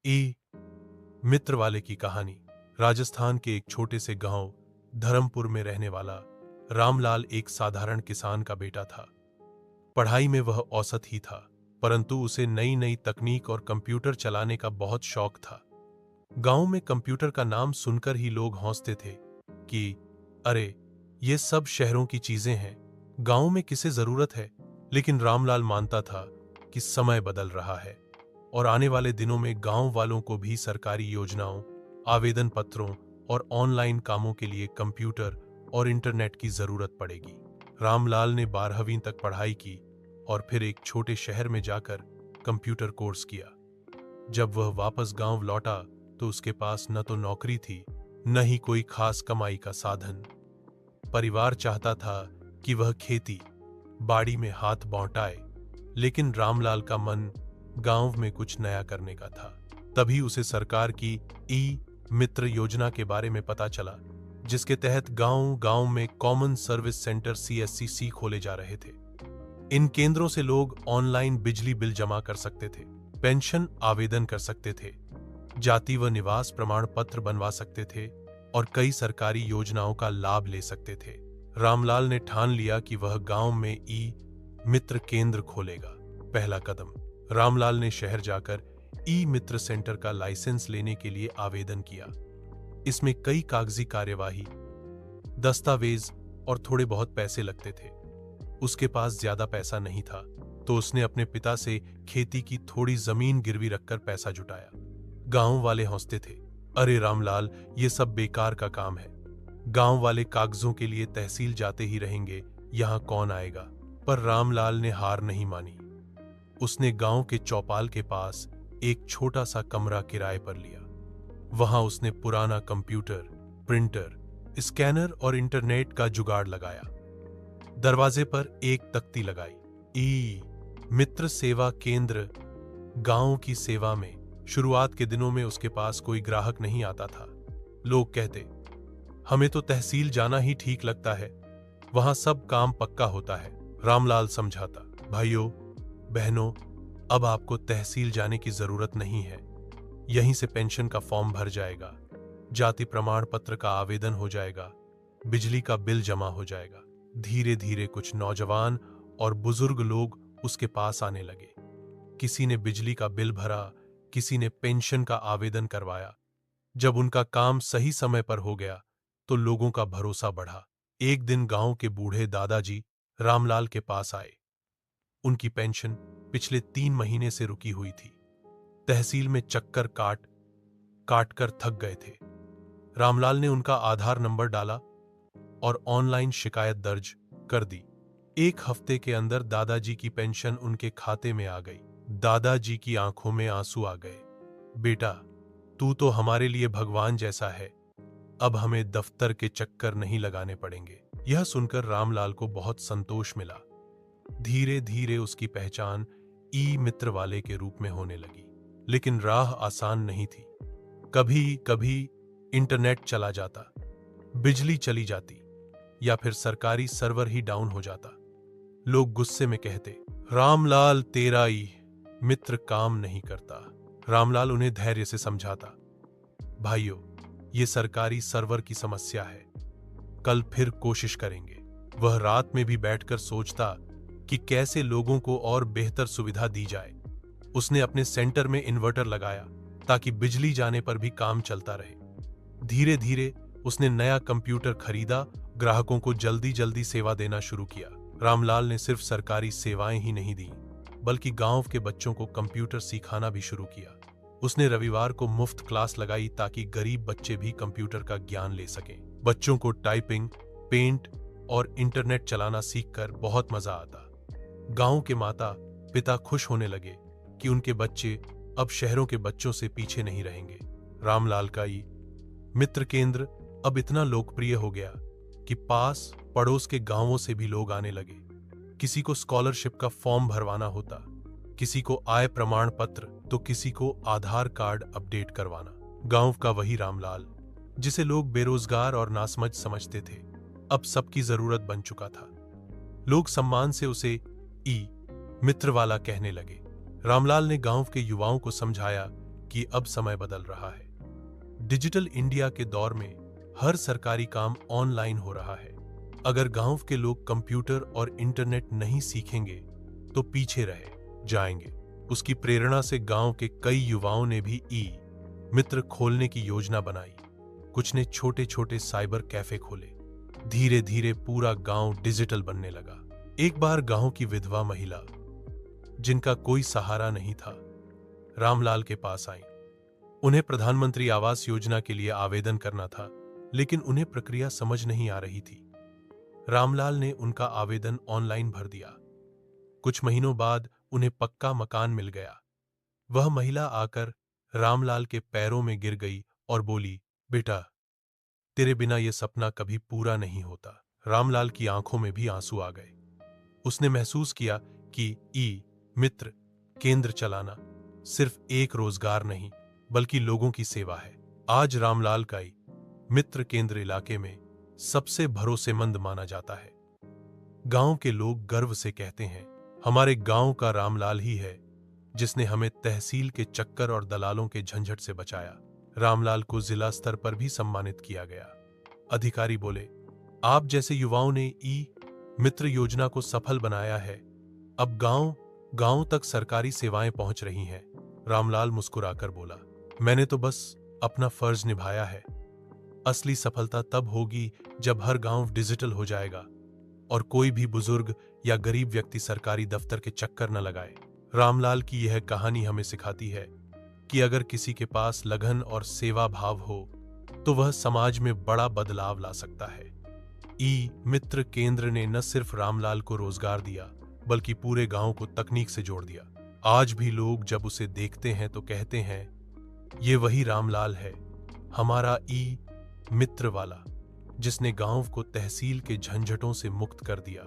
ई मित्र वाले की कहानी। राजस्थान के एक छोटे से गांव धर्मपुर में रहने वाला रामलाल एक साधारण किसान का बेटा था। पढ़ाई में वह औसत ही था, परंतु उसे नई नई तकनीक और कंप्यूटर चलाने का बहुत शौक था। गांव में कंप्यूटर का नाम सुनकर ही लोग हंसते थे कि अरे, ये सब शहरों की चीजें हैं, गांव में किसे जरूरत है। लेकिन रामलाल मानता था कि समय बदल रहा है और आने वाले दिनों में गांव वालों को भी सरकारी योजनाओं, आवेदन पत्रों और ऑनलाइन कामों के लिए कंप्यूटर और इंटरनेट की जरूरत पड़ेगी। रामलाल ने 12वीं तक पढ़ाई की और फिर एक छोटे शहर में जाकर कंप्यूटर कोर्स किया। जब वह वापस गांव लौटा तो उसके पास न तो नौकरी थी, न ही कोई खास कमाई का साधन। परिवार चाहता था कि वह खेती बाड़ी में हाथ बौंटाए, लेकिन रामलाल का मन गांव में कुछ नया करने का था। तभी उसे सरकार की ई मित्र योजना के बारे में पता चला, जिसके तहत गांव-गांव में कॉमन सर्विस सेंटर CSC खोले जा रहे थे। इन केंद्रों से लोग ऑनलाइन बिजली बिल जमा कर सकते थे, पेंशन आवेदन कर सकते थे, जाति व निवास प्रमाण पत्र बनवा सकते थे और कई सरकारी योजनाओं का लाभ ले सकते थे। रामलाल ने ठान लिया कि वह गांव में ई मित्र केंद्र खोलेगा। पहला कदम, रामलाल ने शहर जाकर ई मित्र सेंटर का लाइसेंस लेने के लिए आवेदन किया। इसमें कई कागजी कार्यवाही, दस्तावेज और थोड़े बहुत पैसे लगते थे। उसके पास ज्यादा पैसा नहीं था, तो उसने अपने पिता से खेती की थोड़ी जमीन गिरवी रखकर पैसा जुटाया। गांव वाले हंसते थे, अरे रामलाल, ये सब बेकार का काम है, गांव वाले कागजों के लिए तहसील जाते ही रहेंगे, यहां कौन आएगा। पर रामलाल ने हार नहीं मानी। उसने गांव के चौपाल के पास एक छोटा सा कमरा किराए पर लिया। वहां उसने पुराना कंप्यूटर, प्रिंटर, स्कैनर और इंटरनेट का जुगाड़ लगाया। दरवाजे पर एक तख्ती लगाई, ई मित्र सेवा केंद्र, गांव की सेवा में। शुरुआत के दिनों में उसके पास कोई ग्राहक नहीं आता था। लोग कहते, हमें तो तहसील जाना ही ठीक लगता है, वहां सब काम पक्का होता है। रामलाल समझाता, भाइयों बहनों, अब आपको तहसील जाने की जरूरत नहीं है, यहीं से पेंशन का फॉर्म भर जाएगा, जाति प्रमाण पत्र का आवेदन हो जाएगा, बिजली का बिल जमा हो जाएगा। धीरे धीरे कुछ नौजवान और बुजुर्ग लोग उसके पास आने लगे। किसी ने बिजली का बिल भरा, किसी ने पेंशन का आवेदन करवाया। जब उनका काम सही समय पर हो गया तो लोगों का भरोसा बढ़ा। एक दिन गांव के बूढ़े दादाजी रामलाल के पास आए। उनकी पेंशन पिछले 3 महीने से रुकी हुई थी। तहसील में चक्कर काट कर थक गए थे। रामलाल ने उनका आधार नंबर डाला और ऑनलाइन शिकायत दर्ज कर दी। 1 हफ्ते के अंदर दादाजी की पेंशन उनके खाते में आ गई। दादाजी की आंखों में आंसू आ गए। बेटा, तू तो हमारे लिए भगवान जैसा है, अब हमें दफ्तर के चक्कर नहीं लगाने पड़ेंगे। यह सुनकर रामलाल को बहुत संतोष मिला। धीरे धीरे उसकी पहचान ई मित्र वाले के रूप में होने लगी। लेकिन राह आसान नहीं थी। कभी कभी इंटरनेट चला जाता, बिजली चली जाती या फिर सरकारी सर्वर ही डाउन हो जाता। लोग गुस्से में कहते, रामलाल तेरा ई मित्र काम नहीं करता। रामलाल उन्हें धैर्य से समझाता, भाइयों, ये सरकारी सर्वर की समस्या है, कल फिर कोशिश करेंगे। वह रात में भी बैठकर सोचता कि कैसे लोगों को और बेहतर सुविधा दी जाए। उसने अपने सेंटर में इन्वर्टर लगाया ताकि बिजली जाने पर भी काम चलता रहे। धीरे धीरे उसने नया कंप्यूटर खरीदा, ग्राहकों को जल्दी जल्दी सेवा देना शुरू किया। रामलाल ने सिर्फ सरकारी सेवाएं ही नहीं दी, बल्कि गांव के बच्चों को कंप्यूटर सिखाना भी शुरू किया। उसने रविवार को मुफ्त क्लास लगाई ताकि गरीब बच्चे भी कंप्यूटर का ज्ञान ले सकें। बच्चों को टाइपिंग, पेंट और इंटरनेट चलाना सीखकर बहुत मजा आता। गांव के माता पिता खुश होने लगे कि उनके बच्चे अब शहरों के बच्चों से पीछे नहीं रहेंगे। रामलाल का ई मित्र केंद्र अब इतना लोकप्रिय हो गया कि पास पड़ोस के गांवों से भी लोग आने लगे। किसी को स्कॉलरशिप का फॉर्म भरवाना होता, किसी को आय प्रमाण पत्र, तो किसी को आधार कार्ड अपडेट करवाना। गांव का वही रामलाल, जिसे लोग बेरोजगार और नासमझ समझते थे, अब सबकी जरूरत बन चुका था। लोग सम्मान से उसे ई मित्र वाला कहने लगे। रामलाल ने गांव के युवाओं को समझाया कि अब समय बदल रहा है। डिजिटल इंडिया के दौर में हर सरकारी काम ऑनलाइन हो रहा है। अगर गांव के लोग कंप्यूटर और इंटरनेट नहीं सीखेंगे तो पीछे रह जाएंगे। उसकी प्रेरणा से गांव के कई युवाओं ने भी ई मित्र खोलने की योजना बनाई। कुछ ने छोटे छोटे साइबर कैफे खोले। धीरे धीरे पूरा गांव डिजिटल बनने लगा। एक बार गांव की विधवा महिला, जिनका कोई सहारा नहीं था, रामलाल के पास आई। उन्हें प्रधानमंत्री आवास योजना के लिए आवेदन करना था, लेकिन उन्हें प्रक्रिया समझ नहीं आ रही थी। रामलाल ने उनका आवेदन ऑनलाइन भर दिया। कुछ महीनों बाद उन्हें पक्का मकान मिल गया। वह महिला आकर रामलाल के पैरों में गिर गई और बोली, बेटा, तेरे बिना यह सपना कभी पूरा नहीं होता। रामलाल की आंखों में भी आंसू आ गए। उसने महसूस किया कि ई मित्र केंद्र चलाना सिर्फ एक रोजगार नहीं, बल्कि लोगों की सेवा है। आज रामलाल का ई मित्र केंद्र इलाके में सबसे भरोसेमंद माना जाता है। गांव के लोग गर्व से कहते हैं, हमारे गांव का रामलाल ही है जिसने हमें तहसील के चक्कर और दलालों के झंझट से बचाया। रामलाल को जिला स्तर पर भी सम्मानित किया गया। अधिकारी बोले, आप जैसे युवाओं ने ई मित्र योजना को सफल बनाया है। अब गांव गांव तक सरकारी सेवाएं पहुंच रही हैं। रामलाल मुस्कुराकर बोला, मैंने तो बस अपना फर्ज निभाया है। असली सफलता तब होगी जब हर गांव डिजिटल हो जाएगा और कोई भी बुजुर्ग या गरीब व्यक्ति सरकारी दफ्तर के चक्कर न लगाए। रामलाल की यह कहानी हमें सिखाती है कि अगर किसी के पास लगन और सेवा भाव हो तो वह समाज में बड़ा बदलाव ला सकता है। ई मित्र केंद्र ने न सिर्फ रामलाल को रोजगार दिया, बल्कि पूरे गांव को तकनीक से जोड़ दिया। आज भी लोग जब उसे देखते हैं तो कहते हैं, ये वही रामलाल है, हमारा ई मित्र वाला, जिसने गांव को तहसील के झंझटों से मुक्त कर दिया।